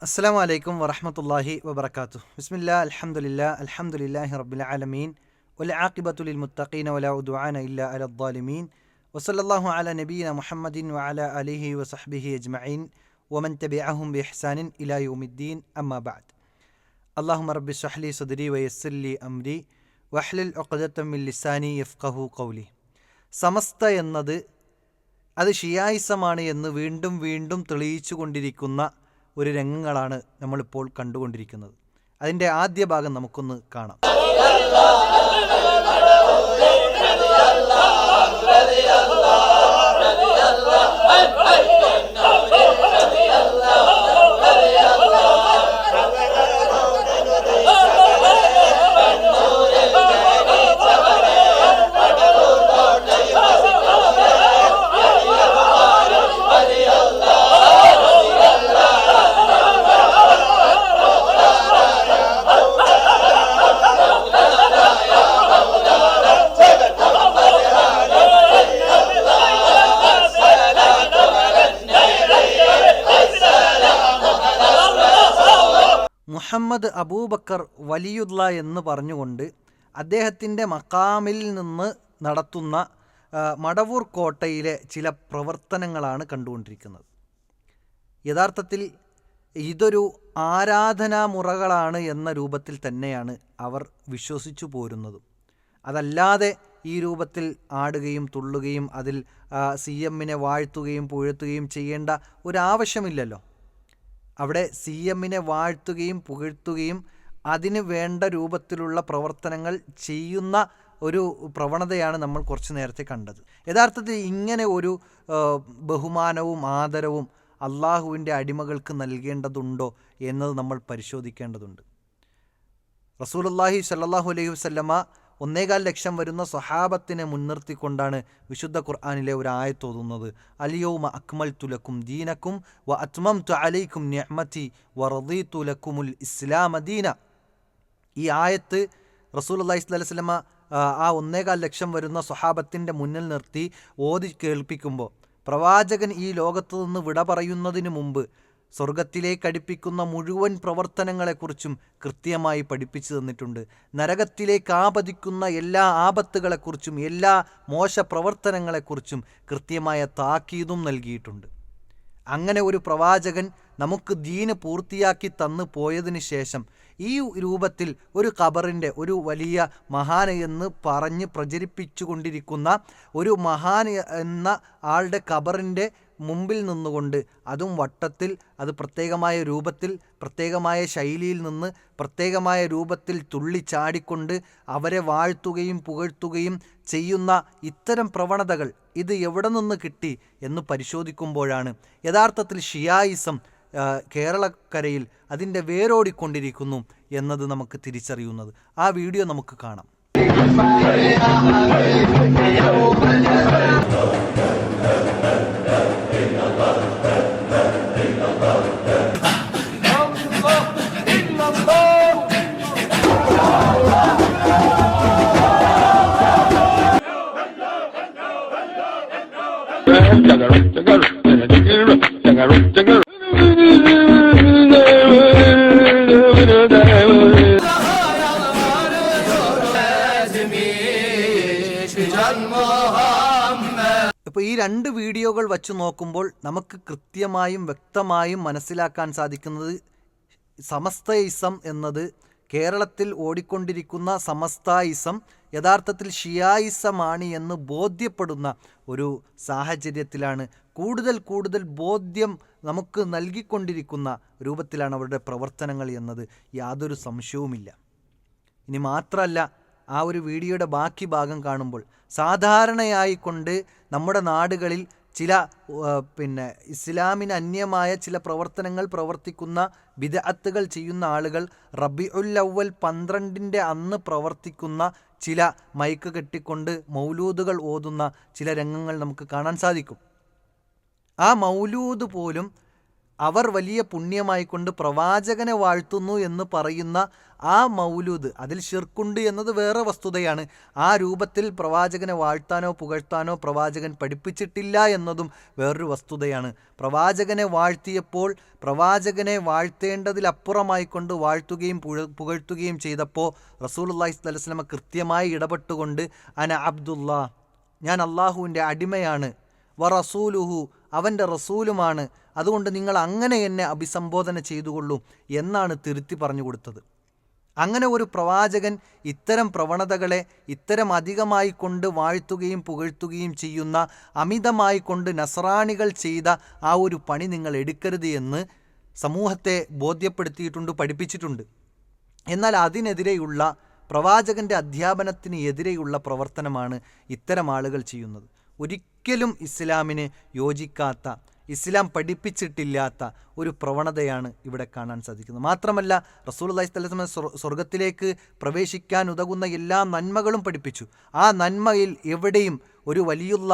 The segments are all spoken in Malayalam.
അസ്സലാമു അലൈക്കും വറഹ്മത്തുള്ളാഹി വബറകാതുഹു. ബിസ്മില്ലാ അൽഹംദുലില്ലാഹി റബ്ബിൽ ആലമീൻ വൽ ആഖിബത്തു ലിൽ മുത്തഖീന വലാ ഉദ്വാന ഇല്ലാ അലൽ ളാലിമീൻ വസല്ലല്ലാഹു അലാ നബിയിന മുഹമ്മദിൻ വഅലാ ആലിഹി വസഹ്ബിഹി അജ്മഈൻ വമൻ തബിഅഹും ബിഇഹ്സാനിൻ ഇലാ യൗമിദ്ദീൻ അമ്മാ ബഅദ്. അല്ലാഹുമ്മ റബ്ബി ഇശ്റഹ് ലി സദ്രി വയസ്സിർ ലി അംരി വഹ്ലുൽ ഉഖ്ദതം മിൻ ലിസാനി യഫ്ഖഹു ഖൗലി. സമസ്ത എന്നത് അത് ഷിയായിസമാണ് എന്ന് വീണ്ടും വീണ്ടും തെളിയിച്ചു കൊണ്ടിരിക്കുന്ന ഒരു രംഗങ്ങളാണ് നമ്മളിപ്പോൾ കണ്ടുകൊണ്ടിരിക്കുന്നത്. അതിൻ്റെ ആദ്യ ഭാഗം നമുക്കൊന്ന് കാണാം. മുഹമ്മദ് അബൂബക്കർ വലിയുള്ള എന്ന് പറഞ്ഞുകൊണ്ട് അദ്ദേഹത്തിൻ്റെ മക്കാമിൽ നിന്ന് നടത്തുന്ന മടവൂർ കോട്ടയിലെ ചില പ്രവർത്തനങ്ങളാണ് കണ്ടുകൊണ്ടിരിക്കുന്നത്. യഥാർത്ഥത്തിൽ ഇതൊരു ആരാധനാമുറകളാണ് എന്ന രൂപത്തിൽ തന്നെയാണ് അവർ വിശ്വസിച്ചു പോരുന്നതും. അതല്ലാതെ ഈ രൂപത്തിൽ ആടുകയും തുള്ളുകയും അതിൽ CMനെ വാഴ്ത്തുകയും പുകഴ്ത്തുകയും ചെയ്യേണ്ട ഒരാവശ്യമില്ലല്ലോ. അവിടെ CMനെ വാഴ്ത്തുകയും പുകഴ്ത്തുകയും അതിന് വേണ്ട രൂപത്തിലുള്ള പ്രവർത്തനങ്ങൾ ചെയ്യുന്ന ഒരു പ്രവണതയാണ് നമ്മൾ കുറച്ച് നേരത്തെ കണ്ടത്. യഥാർത്ഥത്തിൽ ഇങ്ങനെ ഒരു ബഹുമാനവും ആദരവും അള്ളാഹുവിൻ്റെ അടിമകൾക്ക് നൽകേണ്ടതുണ്ടോ എന്നത് നമ്മൾ പരിശോധിക്കേണ്ടതുണ്ട്. റസൂലുള്ളാഹി സ്വല്ലല്ലാഹു അലൈഹി വസല്ലമ 1.25 ലക്ഷം വരുന്ന സ്വഹാബത്തിനെ മുൻനിർത്തിക്കൊണ്ടാണ് വിശുദ്ധ ഖുർആനിലെ ഒരു ആയത്ത് ഓതുന്നത്. അൽയൗമ അക്മൽതു ലക്കും ദീനക്കും വ അത്മംതു അലൈക്കും നിഅമതി വ റദീതു ലക്കുമുൽ ഇസ്ലാമ ദീന. ഈ ആയത്ത് റസൂലുള്ളാഹി സ്വല്ലല്ലാഹു അലൈഹി വസല്ലമ ആ 1.25 ലക്ഷം വരുന്ന സ്വഹാബത്തിൻ്റെ മുന്നിൽ നിർത്തി ഓതി കേൾപ്പിക്കുമ്പോൾ പ്രവാചകൻ ഈ ലോകത്തു നിന്ന് വിട പറയുന്നതിന് മുമ്പ് സ്വർഗത്തിലേക്ക് അടുപ്പിക്കുന്ന മുഴുവൻ പ്രവർത്തനങ്ങളെക്കുറിച്ചും കൃത്യമായി പഠിപ്പിച്ചു തന്നിട്ടുണ്ട്. നരകത്തിലേക്ക് ആപതിക്കുന്ന എല്ലാ ആപത്തുകളെക്കുറിച്ചും എല്ലാ മോശ പ്രവർത്തനങ്ങളെക്കുറിച്ചും കൃത്യമായ താക്കീതും നൽകിയിട്ടുണ്ട്. അങ്ങനെ ഒരു പ്രവാചകൻ നമുക്ക് ദീന് പൂർത്തിയാക്കി തന്നു പോയതിന് ശേഷം ഈ രൂപത്തിൽ ഒരു ഖബറിൻ്റെ ഒരു വലിയ മഹാന് എന്ന് പറഞ്ഞ് പ്രചരിപ്പിച്ചു കൊണ്ടിരിക്കുന്ന ഒരു മഹാൻ എന്ന ആളുടെ ഖബറിൻ്റെ മുമ്പിൽ നിന്നുകൊണ്ട് അതും വട്ടത്തിൽ അത് പ്രത്യേകമായ രൂപത്തിൽ പ്രത്യേകമായ ശൈലിയിൽ നിന്ന് പ്രത്യേകമായ രൂപത്തിൽ തുള്ളിച്ചാടിക്കൊണ്ട് അവരെ വാഴ്ത്തുകയും പുകഴ്ത്തുകയും ചെയ്യുന്ന ഇത്തരം പ്രവണതകൾ ഇത് എവിടെ നിന്ന് കിട്ടി എന്ന് പരിശോധിക്കുമ്പോഴാണ് യഥാർത്ഥത്തിൽ ഷിയായിസം കേരളക്കരയിൽ അതിൻ്റെ വേരോടിക്കൊണ്ടിരിക്കുന്നു എന്നത് നമുക്ക് തിരിച്ചറിയുന്നത്. ആ വീഡിയോ നമുക്ക് കാണാം. ഇപ്പോൾ ഈ രണ്ട് വീഡിയോകൾ വച്ച് നോക്കുമ്പോൾ നമുക്ക് കൃത്യമായും വ്യക്തമായും മനസ്സിലാക്കാൻ സാധിക്കുന്നത് സമസ്തയിസം എന്നത് കേരളത്തിൽ ഓടിക്കൊണ്ടിരിക്കുന്ന സമസ്തായിസം യഥാർത്ഥത്തിൽ ഷിയായിസമാണ് എന്ന് ബോധ്യപ്പെടുന്ന ഒരു സാഹചര്യത്തിലാണ് കൂടുതൽ ബോധ്യം നമുക്ക് നൽകിക്കൊണ്ടിരിക്കുന്ന രൂപത്തിലാണ് അവരുടെ പ്രവർത്തനങ്ങൾ എന്നത് യാതൊരു സംശയവുമില്ല. ഇനി മാത്രമല്ല, ആ ഒരു വീഡിയോയുടെ ബാക്കി ഭാഗം കാണുമ്പോൾ സാധാരണയായിക്കൊണ്ട് നമ്മുടെ നാടുകളിൽ ചില ഇസ്ലാമിന് അന്യമായ ചില പ്രവർത്തനങ്ങൾ പ്രവർത്തിക്കുന്ന ബിദ്അത്തുകൾ ചെയ്യുന്ന ആളുകൾ റബീഉൽ അവ്വൽ 12 അന്ന് പ്രവർത്തിക്കുന്ന ചില മൈക്ക് കെട്ടിക്കൊണ്ട് മൗലൂദുകൾ ഓതുന്ന ചില രംഗങ്ങൾ നമുക്ക് കാണാൻ സാധിക്കും. ആ മൗലൂദ് പോലും അവർ വലിയ പുണ്യമായിക്കൊണ്ട് പ്രവാചകനെ വാഴ്ത്തുന്നു എന്ന് പറയുന്ന ആ മൗലൂദ്, അതിൽ ശിർക്കുണ്ട് എന്നത് വേറെ വസ്തുതയാണ്. ആ രൂപത്തിൽ പ്രവാചകനെ വാഴ്ത്താനോ പുകഴ്ത്താനോ പ്രവാചകൻ പഠിപ്പിച്ചിട്ടില്ല എന്നതും വേറൊരു വസ്തുതയാണ്. പ്രവാചകനെ വാഴ്ത്തിയപ്പോൾ പ്രവാചകനെ വാഴ്ത്തേണ്ടതിലപ്പുറമായിക്കൊണ്ട് വാഴ്ത്തുകയും പുകഴ്ത്തുകയും ചെയ്തപ്പോൾ റസൂലുള്ളാഹി സ്വല്ലല്ലാഹു അലൈഹി വസല്ലം കൃത്യമായി ഇടപെട്ടുകൊണ്ട് അന അബ്ദുല്ലാ, ഞാൻ അള്ളാഹുവിൻ്റെ അടിമയാണ്, വ റസൂലുഹു, അവൻ്റെ റസൂലുമാണ്, അതുകൊണ്ട് നിങ്ങൾ അങ്ങനെ എന്നെ അഭിസംബോധന ചെയ്തുകൊള്ളൂ എന്നാണ് തിരുത്തി പറഞ്ഞു കൊടുത്തത്. അങ്ങനെ ഒരു പ്രവാചകൻ ഇത്തരം പ്രവണതകളെ ഇത്തരം അധികമായി കൊണ്ട് വാഴ്ത്തുകയും പുകഴ്ത്തുകയും ചെയ്യുന്ന, അമിതമായി കൊണ്ട് നസ്രാണികൾ ചെയ്ത ആ ഒരു പണി നിങ്ങൾ എടുക്കരുത് എന്ന് സമൂഹത്തെ ബോധ്യപ്പെടുത്തിയിട്ടുണ്ട്, പഠിപ്പിച്ചിട്ടുണ്ട്. എന്നാൽ അതിനെതിരെയുള്ള പ്രവാചകൻ്റെ അധ്യാപനത്തിന് എതിരെയുള്ള പ്രവർത്തനമാണ് ഇത്തരം ആളുകൾ ചെയ്യുന്നത്. ഒരിക്കലും ഇസ്ലാമിന് യോജിക്കാത്ത, ഇസ്ലാം പഠിപ്പിച്ചിട്ടില്ലാത്ത ഒരു പ്രവണതയാണ് ഇവിടെ കാണാൻ സാധിക്കുന്നത്. മാത്രമല്ല റസൂലുള്ളാഹി സ്വല്ലല്ലാഹു അലൈഹി വസല്ലം സ്വർഗ്ഗത്തിലേക്ക് പ്രവേശിക്കാൻ ഉതകുന്ന എല്ലാ നന്മകളും പഠിപ്പിച്ചു. ആ നന്മയിൽ എവിടെയും ഒരു വലിയുള്ള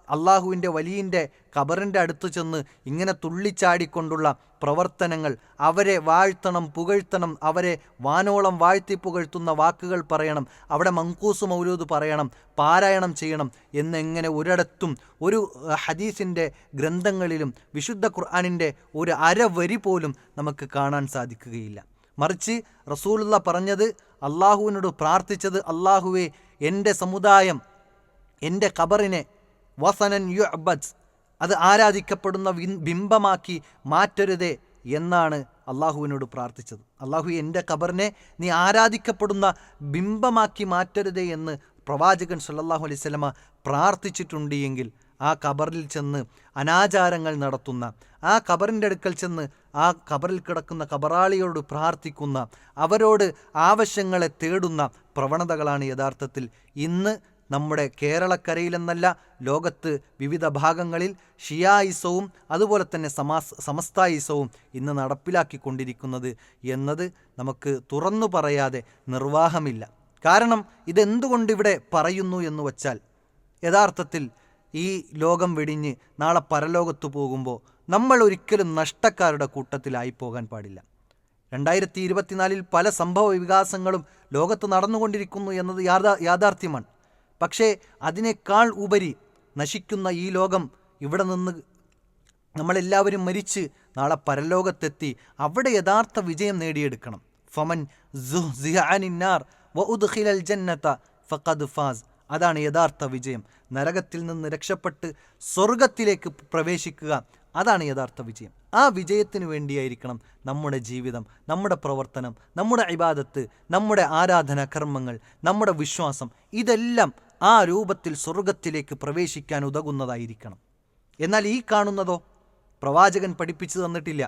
അള്ളാഹുവിൻ്റെ വലിയൻ്റെ ഖബറിൻ്റെ അടുത്ത് ചെന്ന് ഇങ്ങനെ തുള്ളിച്ചാടിക്കൊണ്ടുള്ള പ്രവർത്തനങ്ങൾ, അവരെ വാഴ്ത്തണം പുകഴ്ത്തണം, അവരെ വാനോളം വാഴ്ത്തി പുകഴ്ത്തുന്ന വാക്കുകൾ പറയണം, അവിടെ മങ്കൂസ് മൗലൂദ് പറയണം, പാരായണം ചെയ്യണം എന്നെങ്ങനെ ഒരിടത്തും ഒരു ഹദീസിൻ്റെ ഗ്രന്ഥങ്ങളിലും വിശുദ്ധ ഖുർആനിൻ്റെ ഒരു അരവരി പോലും നമുക്ക് കാണാൻ സാധിക്കുകയില്ല. മറിച്ച് റസൂലുള്ള പറഞ്ഞത്, അള്ളാഹുവിനോട് പ്രാർത്ഥിച്ചത്, അള്ളാഹുവേ എൻ്റെ സമുദായം എൻ്റെ ഖബറിനെ വസനൻ യുഅബദ്, അത് ആരാധിക്കപ്പെടുന്ന ബിംബമാക്കി മാറ്റരുതേ എന്നാണ് അള്ളാഹുവിനോട് പ്രാർത്ഥിച്ചത്. അള്ളാഹു എൻ്റെ ഖബറിനെ നീ ആരാധിക്കപ്പെടുന്ന ബിംബമാക്കി മാറ്റരുതേ എന്ന് പ്രവാചകൻ സല്ലല്ലാഹു അലൈഹി വസല്ലമ പ്രാർത്ഥിച്ചിട്ടുണ്ട് എങ്കിൽ ആ ഖബറിൽ ചെന്ന് അനാചാരങ്ങൾ നടത്തുന്ന, ആ ഖബറിൻ്റെ അടുക്കൽ ചെന്ന് ആ ഖബറിൽ കിടക്കുന്ന ഖബറാളിയോട് പ്രാർത്ഥിക്കുന്ന, അവരോട് ആവശ്യങ്ങളെ തേടുന്ന പ്രവണതകളാണ് യഥാർത്ഥത്തിൽ ഇന്ന് നമ്മുടെ കേരളക്കരയിലെന്നല്ല ലോകത്ത് വിവിധ ഭാഗങ്ങളിൽ ഷിയായിസവും അതുപോലെ തന്നെ സമസ്തായിസവും ഇന്ന് നടപ്പിലാക്കിക്കൊണ്ടിരിക്കുന്നത് എന്നത് നമുക്ക് തുറന്നു പറയാതെ നിർവാഹമില്ല. കാരണം ഇതെന്തുകൊണ്ടിവിടെ പറയുന്നു എന്ന് വച്ചാൽ, യഥാർത്ഥത്തിൽ ഈ ലോകം വെടിഞ്ഞ് നാളെ പരലോകത്ത് പോകുമ്പോൾ നമ്മൾ ഒരിക്കലും നഷ്ടക്കാരുടെ കൂട്ടത്തിലായി പോകാൻ പാടില്ല. 2024 പല സംഭവ വികാസങ്ങളും ലോകത്ത് നടന്നുകൊണ്ടിരിക്കുന്നു എന്നത് യാഥാർത്ഥ്യമാണ്. പക്ഷേ അതിനേക്കാൾ ഉപരി നശിക്കുന്ന ഈ ലോകം ഇവിടെ നിന്ന് നമ്മളെല്ലാവരും മരിച്ച് നാളെ പരലോകത്തെത്തി അവിടെ യഥാർത്ഥ വിജയം നേടിയെടുക്കണം. ഫമൻ സുഹ്സിഹ അനിന്നാർ വഉദ്ഖിലൽ ജന്നത ഫഖദ് ഫാസ്, അതാണ് യഥാർത്ഥ വിജയം. നരകത്തിൽ നിന്ന് രക്ഷപ്പെട്ട് സ്വർഗത്തിലേക്ക് പ്രവേശിക്കുക, അതാണ് യഥാർത്ഥ വിജയം. ആ വിജയത്തിന് വേണ്ടിയായിരിക്കണം നമ്മുടെ ജീവിതം, നമ്മുടെ പ്രവർത്തനം, നമ്മുടെ ഇബാദത്ത്, നമ്മുടെ ആരാധനാ കർമ്മങ്ങൾ, നമ്മുടെ വിശ്വാസം, ഇതെല്ലാം ആ രൂപത്തിൽ സ്വർഗത്തിലേക്ക് പ്രവേശിക്കാൻ ഉതകുന്നതായിരിക്കണം. എന്നാൽ ഈ കാണുന്നതോ പ്രവാചകൻ പഠിപ്പിച്ചു തന്നിട്ടില്ല.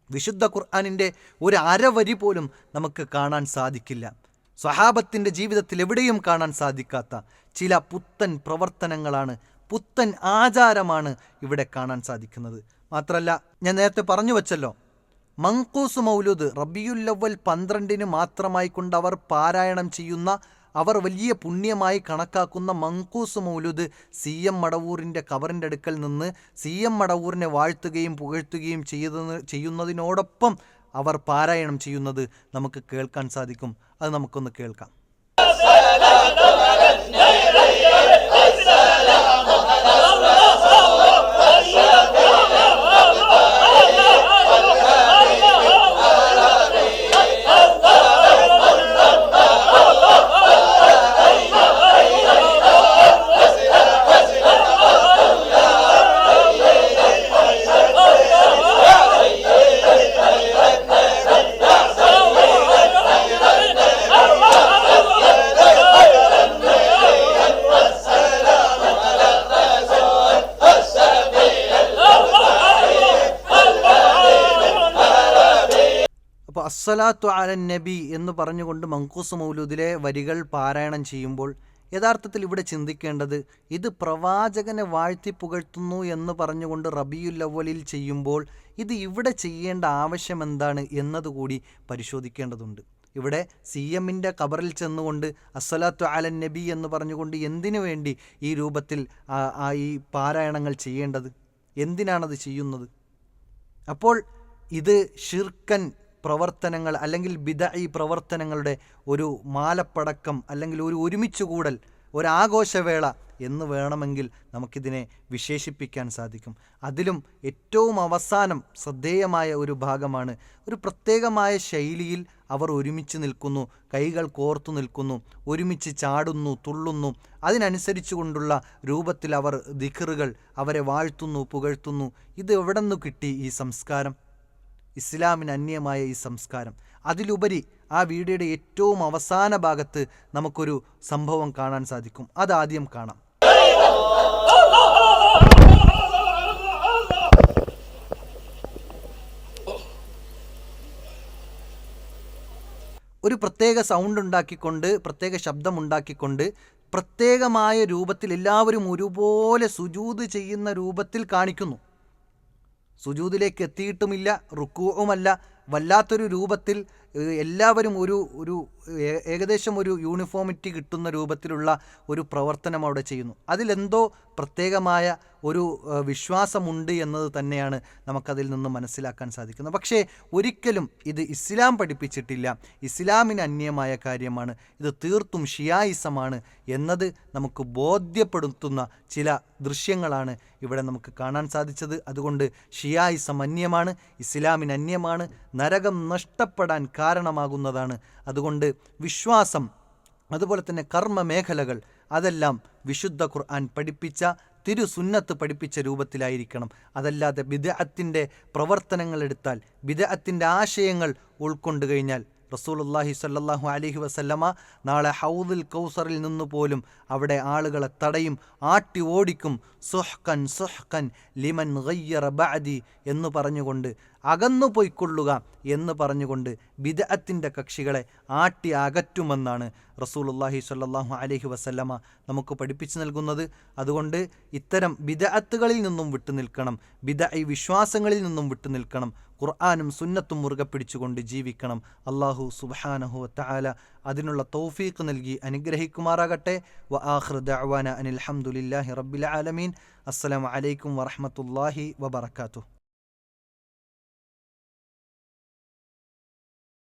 വിശുദ്ധ ഖുർആനിൻ്റെ ഒരു അരവരി പോലും നമുക്ക് കാണാൻ സാധിക്കില്ല. സ്വഹാബത്തിൻ്റെ ജീവിതത്തിൽ എവിടെയും കാണാൻ സാധിക്കാത്ത ചില പുത്തൻ പ്രവർത്തനങ്ങളാണ്, പുത്തൻ ആചാരമാണ് ഇവിടെ കാണാൻ സാധിക്കുന്നത്. മാത്രമല്ല, ഞാൻ നേരത്തെ പറഞ്ഞു വച്ചല്ലോ, മങ്കൂസ് മൗലൂദ് റബിയുൽ അവ്വൽ 12 മാത്രമായി കൊണ്ട് അവർ പാരായണം ചെയ്യുന്ന, അവർ വലിയ പുണ്യമായി കണക്കാക്കുന്ന മങ്കൂസ് മൗലൂദ് CM മടവൂരിൻ്റെ ഖബറിൻ്റെ അടുക്കൽ നിന്ന് CM മടവൂരിനെ വാഴ്ത്തുകയും പുകഴ്ത്തുകയും ചെയ്യുന്നതിനോടൊപ്പം അവർ പാരായണം ചെയ്യുന്നത് നമുക്ക് കേൾക്കാൻ സാധിക്കും. അത് നമുക്കൊന്ന് കേൾക്കാം. അസ്സലാത്തു അലൻ നബി എന്ന് പറഞ്ഞുകൊണ്ട് മങ്കൂസ് മൗലൂദിലെ വരികൾ പാരായണം ചെയ്യുമ്പോൾ യഥാർത്ഥത്തിൽ ഇവിടെ ചിന്തിക്കേണ്ടത്, ഇത് പ്രവാചകനെ വാഴ്ത്തി പുകഴ്ത്തുന്നു എന്ന് പറഞ്ഞുകൊണ്ട് റബിയുൽ അവ്വലിൽ ചെയ്യുമ്പോൾ ഇത് ഇവിടെ ചെയ്യേണ്ട ആവശ്യം എന്താണ് എന്നതുകൂടി പരിശോധിക്കേണ്ടതുണ്ട്. ഇവിടെ CMൻ്റെ ഖബറിൽ ചെന്നുകൊണ്ട് അസ്സലാത്തു അലൻ നബി എന്ന് പറഞ്ഞുകൊണ്ട് എന്തിനു വേണ്ടി ഈ രൂപത്തിൽ ഈ പാരായണങ്ങൾ ചെയ്യേണ്ടത്? എന്തിനാണത് ചെയ്യുന്നത്? അപ്പോൾ ഇത് ഷിർക്കൻ പ്രവർത്തനങ്ങൾ അല്ലെങ്കിൽ ബിദഈ പ്രവർത്തനങ്ങളുടെ ഒരു മാലപ്പടക്കം അല്ലെങ്കിൽ ഒരു ഒരുമിച്ചുകൂടൽ, ഒരാഘോഷവേള എന്ന് വേണമെങ്കിൽ നമുക്കിതിനെ വിശേഷിപ്പിക്കാൻ സാധിക്കും. അതിലും ഏറ്റവും അവസാനം ശ്രദ്ധേയമായ ഒരു ഭാഗമാണ്, ഒരു പ്രത്യേകമായ ശൈലിയിൽ അവർ ഒരുമിച്ച് നിൽക്കുന്നു, കൈകൾ കോർത്തു നിൽക്കുന്നു, ഒരുമിച്ച് ചാടുന്നു, തുള്ളുന്നു. അതിനനുസരിച്ചു കൊണ്ടുള്ള രൂപത്തിൽ അവർ ദിക്റുകൾ, അവരെ വാഴ്ത്തുന്നു, പുകഴ്ത്തുന്നു. ഇത് എവിടെ നിന്ന് കിട്ടി ഈ സംസ്കാരം? ഇസ്ലാമിന് അന്യമായ ഈ സംസ്കാരം. അതിലുപരി ആ വീഡിയോയുടെ ഏറ്റവും അവസാന ഭാഗത്ത് നമുക്കൊരു സംഭവം കാണാൻ സാധിക്കും. അതാദ്യം കാണാം. ഒരു പ്രത്യേക സൗണ്ട് ഉണ്ടാക്കിക്കൊണ്ട്, പ്രത്യേക ശബ്ദമുണ്ടാക്കിക്കൊണ്ട്, പ്രത്യേകമായ രൂപത്തിൽ എല്ലാവരും ഒരുപോലെ സുജൂദ് ചെയ്യുന്ന രൂപത്തിൽ കാണിക്കുന്നു. സുജൂദിലേക്ക് എത്തിയിട്ടുമില്ല, റുക്കൂഉമല്ല, വല്ലാത്തൊരു രൂപത്തിൽ എല്ലാവരും ഒരു ഏകദേശം ഒരു യൂണിഫോമിറ്റി കിട്ടുന്ന രൂപത്തിലുള്ള ഒരു പ്രവർത്തനം അവിടെ ചെയ്യുന്നു. അതിലെന്തോ പ്രത്യേകമായ ഒരു വിശ്വാസമുണ്ട് എന്നത് തന്നെയാണ് നമുക്കതിൽ നിന്ന് മനസ്സിലാക്കാൻ സാധിക്കുന്നത്. പക്ഷേ ഒരിക്കലും ഇത് ഇസ്ലാം പഠിപ്പിച്ചിട്ടില്ല, ഇസ്ലാമിന് അന്യമായ കാര്യമാണ്, ഇത് തീർത്തും ഷിയായിസമാണ് എന്നത് നമുക്ക് ബോധ്യപ്പെടുത്തുന്ന ചില ദൃശ്യങ്ങളാണ് ഇവിടെ നമുക്ക് കാണാൻ സാധിച്ചത്. അതുകൊണ്ട് ഷിയായിസം അന്യമാണ്, ഇസ്ലാമിന് അന്യമാണ്, നരകം നഷ്ടപ്പെടാൻ കാരണമാകുന്നതാണ്. അതുകൊണ്ട് വിശ്വാസം, അതുപോലെ തന്നെ കർമ്മ മേഖലകൾ, അതെല്ലാം വിശുദ്ധ ഖുർആൻ പഠിപ്പിച്ച, തിരുസുന്നത്ത് പഠിപ്പിച്ച രൂപത്തിലായിരിക്കണം. അതല്ലാതെ ബിദ്അത്തിൻ്റെ പ്രവർത്തനങ്ങൾ എടുത്താൽ, ബിദ്അത്തിൻ്റെ ആശയങ്ങൾ ഉൾക്കൊണ്ടു കഴിഞ്ഞാൽ റസൂലുള്ളാഹി സ്വല്ലല്ലാഹു അലൈഹി വസല്ലമ നാളെ ഹൗദുൽ കൗസറിൽ നിന്ന് പോലും അവിടെ ആളുകളെ തടയും, ആട്ടി ഓടിക്കും. സുഹ്കൻ സുഹ്കൻ ലിമൻ ഗയ്യറ ബഅദി എന്ന് പറഞ്ഞുകൊണ്ട്, അകന്നു പോയിക്കൊള്ളുക എന്ന് പറഞ്ഞുകൊണ്ട് ബിദ്അത്തിൻ്റെ കക്ഷികളെ ആട്ടി അകറ്റുമെന്നാണ് റസൂലുള്ളാഹി സ്വല്ലല്ലാഹു അലൈഹി വസല്ലമ നമുക്ക് പഠിപ്പിച്ചു നൽകുന്നത്. അതുകൊണ്ട് ഇത്തരം ബിദ്അത്തുകളിൽ നിന്നും വിട്ടുനിൽക്കണം, ബിദ്അഈ വിശ്വാസങ്ങളിൽ നിന്നും വിട്ടുനിൽക്കണം, ഖുർആനും സുന്നത്തും മുറുകെ പിടിച്ചുകൊണ്ട് ജീവിക്കണം. അല്ലാഹു സുബ്ഹാനഹു വ തആല അതിനുള്ള തൗഫീഖ് നൽകി അനുഗ്രഹിക്കുമാറാകട്ടെ. വ ആഖിറു ദഅ്വാന അനിൽ ഹംദുലില്ലാഹി റബ്ബിൽ ആലമീൻ. അസ്സലാമു അലൈക്കും വറഹ്മത്തുള്ളാഹി വബറകാതുഹു.